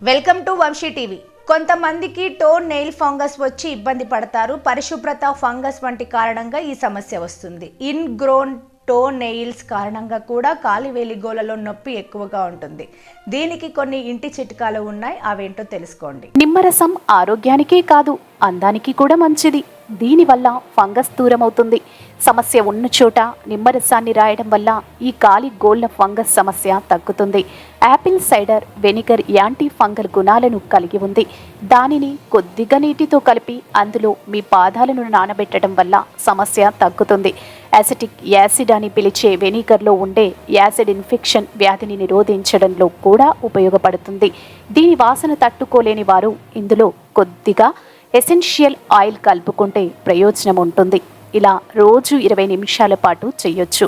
Welcome to Vamsi TV. కొంతమందికి toe nail fungus వచ్చి ఇబ్బంది పడతారు. పరిశుభ్రత, ఫంగస్ వంటి కారణంగా ఈ సమస్య వస్తుంది. ఇన్ గ్రోన్ టో నెయిల్స్ కారణంగా కూడా కాలివేలి గోలలో నొప్పి ఎక్కువగా ఉంటుంది. దీనికి కొన్ని ఇంటి చిట్కాలు ఉన్నాయి, అవేంటో తెలుసుకోండి. నిమ్మరసం ఆరోగ్యానికే కాదు, అందానికి కూడా మంచిది. దీనివల్ల ఫంగస్ దూరమవుతుంది. సమస్య ఉన్న చోట నిమ్మరసాన్ని రాయడం వల్ల ఈ కాలి గోళ్ల ఫంగస్ సమస్య తగ్గుతుంది. Apple cider vinegar anti fungal గుణాలను కలిగి ఉంది. దానిని కొద్దిగా నీటితో కలిపి అందులో మీ పాదాలను నానబెట్టడం వల్ల సమస్య తగ్గుతుంది. యాసిటిక్ యాసిడ్ అని పిలిచే వెనిగర్లో ఉండే యాసిడ్ ఇన్ఫెక్షన్ వ్యాధిని నిరోధించడంలో కూడా ఉపయోగపడుతుంది. దీని వాసన తట్టుకోలేని వారు ఇందులో కొద్దిగా ఎసెన్షియల్ ఆయిల్ కలుపుకుంటే ప్రయోజనం ఉంటుంది. ఇలా రోజు 20 నిమిషాల పాటు చేయొచ్చు.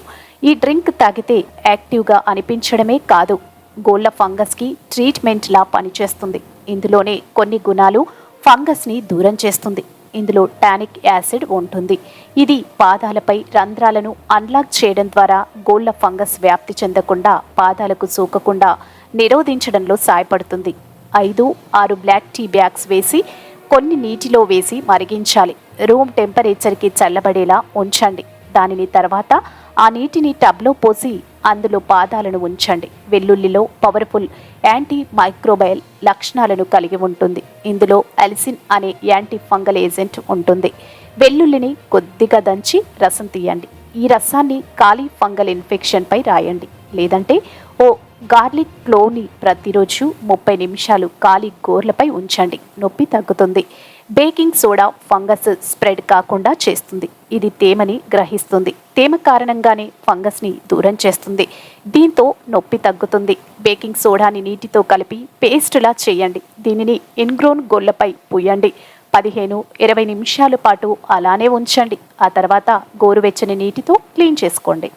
ఈ డ్రింక్ తాగితే యాక్టివ్గా అనిపించడమే కాదు, గోళ్ల ఫంగస్కి ట్రీట్మెంట్లా పనిచేస్తుంది. ఇందులోనే కొన్ని గుణాలు ఫంగస్ని దూరం చేస్తుంది. ఇందులో టానిక్ యాసిడ్ ఉంటుంది. ఇది పాదాలపై రంధ్రాలను అన్లాక్ చేయడం ద్వారా గోళ్ల ఫంగస్ వ్యాప్తి చెందకుండా, పాదాలకు సోకకుండా నిరోధించడంలో సాయపడుతుంది. 5-6 బ్లాక్ టీ బ్యాగ్స్ వేసి కొన్ని నీటిలో వేసి మరిగించాలి. రూమ్ టెంపరేచర్కి చల్లబడేలా ఉంచండి. దానిని తర్వాత ఆ నీటిని టబ్లో పోసి అందులో పాదాలను ఉంచండి. వెల్లుల్లిలో పవర్ఫుల్ యాంటీ మైక్రోబయల్ లక్షణాలను కలిగి ఉంటుంది. ఇందులో అలిసిన్ అనే యాంటీ ఫంగల్ ఏజెంట్ ఉంటుంది. వెల్లుల్లిని కొద్దిగా దంచి రసం తీయండి. ఈ రసాన్ని కాలి ఫంగల్ ఇన్ఫెక్షన్పై రాయండి. లేదంటే ఓ గార్లిక్ క్లోవ్ని ప్రతిరోజు 30 నిమిషాలు కాలి గోర్లపై ఉంచండి. నొప్పి తగ్గుతుంది. బేకింగ్ సోడా ఫంగస్ స్ప్రెడ్ కాకుండా చేస్తుంది. ఇది తేమని గ్రహిస్తుంది. తేమ కారణంగానే ఫంగస్ని దూరం చేస్తుంది. దీంతో నొప్పి తగ్గుతుంది. బేకింగ్ సోడాని నీటితో కలిపి పేస్టులా చేయండి. దీనిని ఇన్గ్రోన్ గోళ్లపై పూయండి. 15-20 నిమిషాల పాటు అలానే ఉంచండి. ఆ తర్వాత గోరువెచ్చని నీటితో క్లీన్ చేసుకోండి.